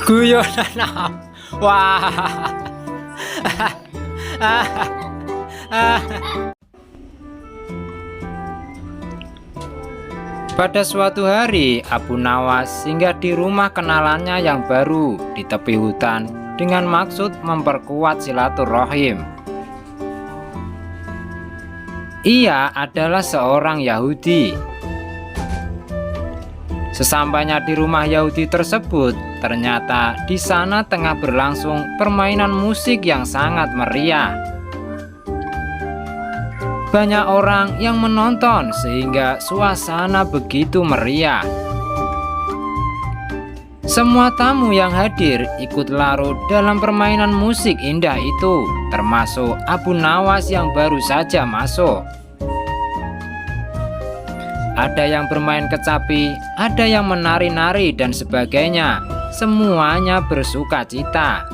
Guyonan. Wah. Pada suatu hari, Abu Nawas singgah di rumah kenalannya yang baru di tepi hutan dengan maksud memperkuat silaturahim. Ia adalah seorang Yahudi. Sesampainya di rumah Yahudi tersebut, ternyata di sana tengah berlangsung permainan musik yang sangat meriah. Banyak orang yang menonton sehingga suasana begitu meriah. Semua tamu yang hadir ikut larut dalam permainan musik indah itu, termasuk Abu Nawas yang baru saja masuk. Ada yang bermain kecapi, ada yang menari-nari dan sebagainya. Semuanya bersuka cita.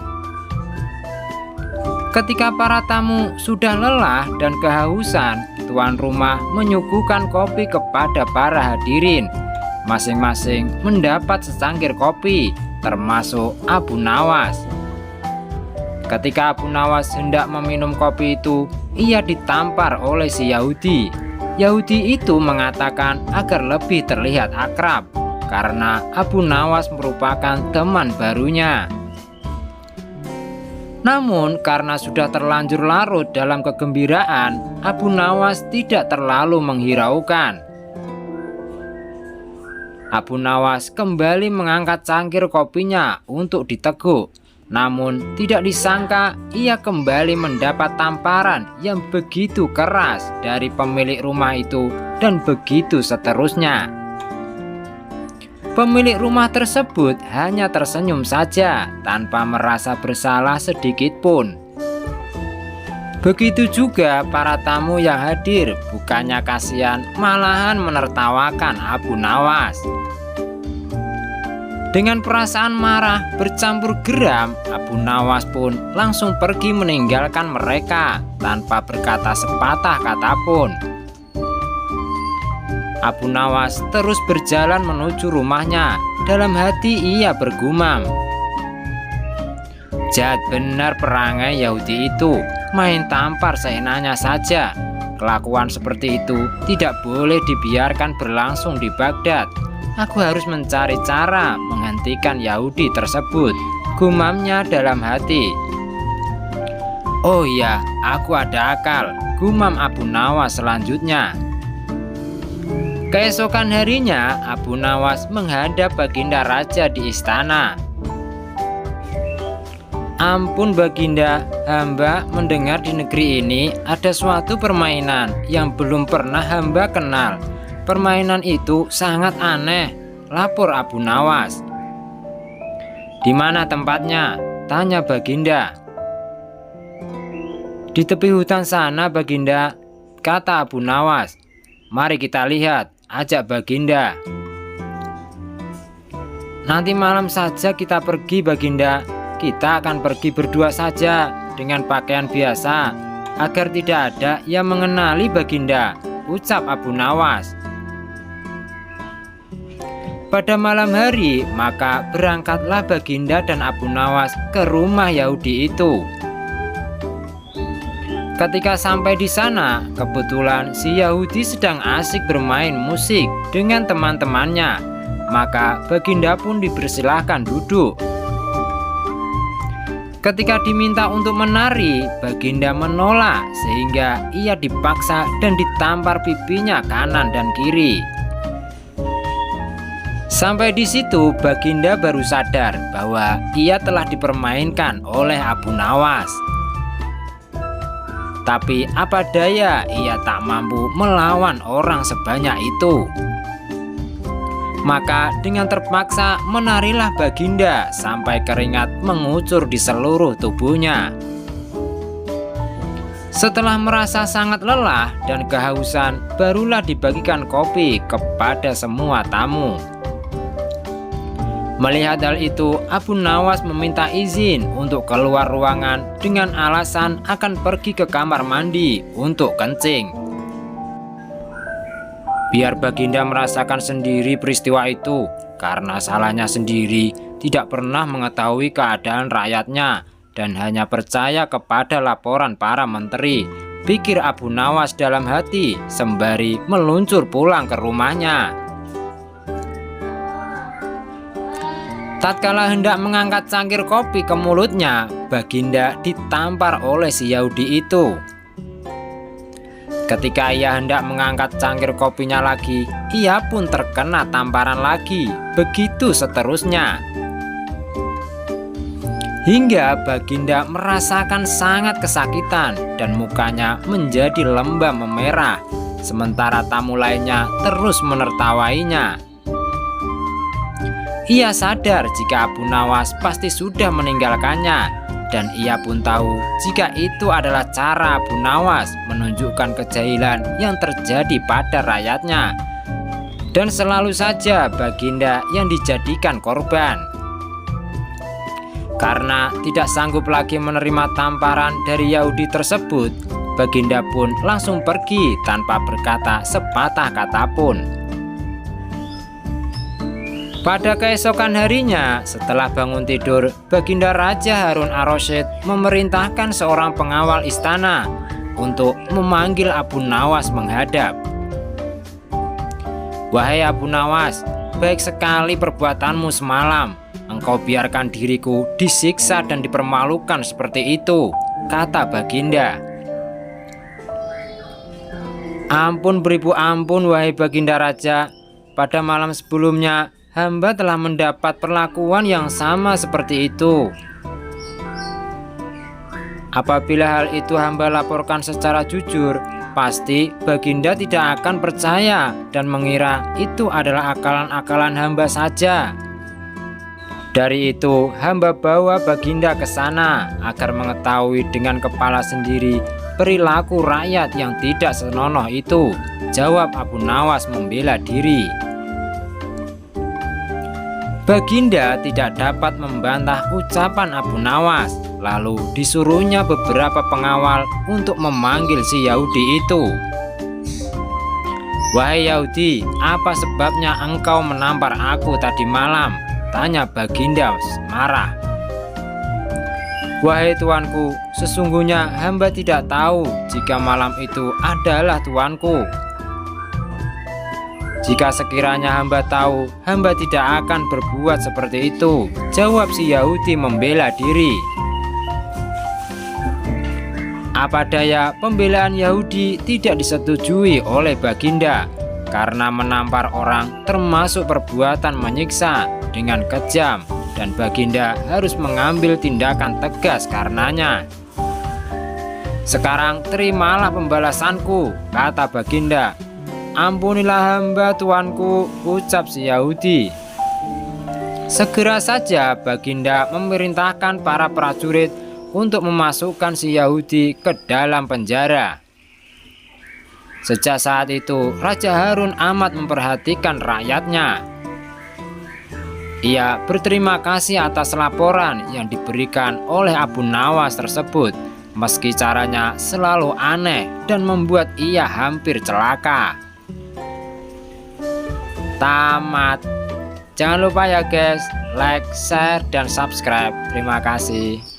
Ketika para tamu sudah lelah dan kehausan, tuan rumah menyuguhkan kopi kepada para hadirin. Masing-masing mendapat secangkir kopi, termasuk Abu Nawas. Ketika Abu Nawas hendak meminum kopi itu, ia ditampar oleh si Yahudi. Yahudi itu mengatakan agar lebih terlihat akrab, karena Abu Nawas merupakan teman barunya. Namun karena sudah terlanjur larut dalam kegembiraan, Abu Nawas tidak terlalu menghiraukan. Abu Nawas kembali mengangkat cangkir kopinya untuk diteguk. Namun tidak disangka ia kembali mendapat tamparan yang begitu keras dari pemilik rumah itu, dan begitu seterusnya. Pemilik rumah tersebut hanya tersenyum saja tanpa merasa bersalah sedikit pun. Begitu juga para tamu yang hadir, bukannya kasihan, malahan menertawakan Abu Nawas. Dengan perasaan marah bercampur geram, Abu Nawas pun langsung pergi meninggalkan mereka tanpa berkata sepatah kata pun. Abu Nawas terus berjalan menuju rumahnya. Dalam hati ia bergumam, jahat benar perangai Yahudi itu, main tampar seenaknya saja. Kelakuan seperti itu tidak boleh dibiarkan berlangsung di Baghdad. Aku harus mencari cara menghentikan Yahudi tersebut, gumamnya dalam hati. Oh iya, aku ada akal, gumam Abu Nawas selanjutnya. Keesokan harinya, Abu Nawas menghadap Baginda Raja di istana. Ampun Baginda, hamba mendengar di negeri ini ada suatu permainan yang belum pernah hamba kenal. Permainan itu sangat aneh, lapor Abu Nawas. Di mana tempatnya? Tanya Baginda. Di tepi hutan sana Baginda, kata Abu Nawas. Mari kita lihat, ajak Baginda. Nanti malam saja kita pergi Baginda. Kita akan pergi berdua saja dengan pakaian biasa, agar tidak ada yang mengenali Baginda, ucap Abu Nawas. Pada malam hari, maka berangkatlah Baginda dan Abu Nawas ke rumah Yahudi itu. Ketika sampai di sana, kebetulan si Yahudi sedang asik bermain musik dengan teman-temannya. Maka Baginda pun dipersilahkan duduk. Ketika diminta untuk menari, Baginda menolak sehingga ia dipaksa dan ditampar pipinya kanan dan kiri. Sampai di situ Baginda baru sadar bahwa ia telah dipermainkan oleh Abu Nawas. Tapi apa daya, ia tak mampu melawan orang sebanyak itu. Maka dengan terpaksa menarilah Baginda sampai keringat mengucur di seluruh tubuhnya. Setelah merasa sangat lelah dan kehausan, barulah dibagikan kopi kepada semua tamu. Melihat hal itu, Abu Nawas meminta izin untuk keluar ruangan dengan alasan akan pergi ke kamar mandi untuk kencing. Biar Baginda merasakan sendiri peristiwa itu, karena salahnya sendiri, tidak pernah mengetahui keadaan rakyatnya dan hanya percaya kepada laporan para menteri, pikir Abu Nawas dalam hati sembari meluncur pulang ke rumahnya. Tatkala hendak mengangkat cangkir kopi ke mulutnya, Baginda ditampar oleh si Yahudi itu. Ketika ia hendak mengangkat cangkir kopinya lagi, ia pun terkena tamparan lagi. Begitu seterusnya. Hingga Baginda merasakan sangat kesakitan dan mukanya menjadi lembam memerah, sementara tamu lainnya terus menertawainya. Ia sadar jika Abu Nawas pasti sudah meninggalkannya, dan ia pun tahu jika itu adalah cara Abu Nawas menunjukkan kejahilan yang terjadi pada rakyatnya. Dan selalu saja Baginda yang dijadikan korban. Karena tidak sanggup lagi menerima tamparan dari Yahudi tersebut, Baginda pun langsung pergi tanpa berkata sepatah kata pun. Pada keesokan harinya, setelah bangun tidur, Baginda Raja Harun ar-Rasyid memerintahkan seorang pengawal istana untuk memanggil Abu Nawas menghadap. "Wahai Abu Nawas, baik sekali perbuatanmu semalam. Engkau biarkan diriku disiksa dan dipermalukan seperti itu," kata Baginda. "Ampun beribu ampun, wahai Baginda Raja. Pada malam sebelumnya, hamba telah mendapat perlakuan yang sama seperti itu. Apabila hal itu hamba laporkan secara jujur, pasti Baginda tidak akan percaya dan mengira itu adalah akalan-akalan hamba saja. Dari itu, hamba bawa Baginda ke sana agar mengetahui dengan kepala sendiri perilaku rakyat yang tidak senonoh itu," jawab Abu Nawas membela diri. Baginda tidak dapat membantah ucapan Abu Nawas, lalu disuruhnya beberapa pengawal untuk memanggil si Yahudi itu. "Wahai Yahudi, apa sebabnya engkau menampar aku tadi malam?" tanya Baginda marah. "Wahai tuanku, sesungguhnya hamba tidak tahu jika malam itu adalah tuanku. Jika sekiranya hamba tahu, hamba tidak akan berbuat seperti itu," jawab si Yahudi membela diri. Apa daya, pembelaan Yahudi tidak disetujui oleh Baginda karena menampar orang termasuk perbuatan menyiksa dengan kejam, dan Baginda harus mengambil tindakan tegas karenanya. "Sekarang terimalah pembalasanku," kata Baginda. "Ampunilah hamba tuanku," ucap si Yahudi. Segera saja Baginda memerintahkan para prajurit untuk memasukkan si Yahudi ke dalam penjara. Sejak saat itu, Raja Harun amat memperhatikan rakyatnya. Ia berterima kasih atas laporan yang diberikan oleh Abu Nawas tersebut, meski caranya selalu aneh dan membuat ia hampir celaka. Tamat. Jangan lupa ya guys, like, share, dan subscribe. Terima kasih.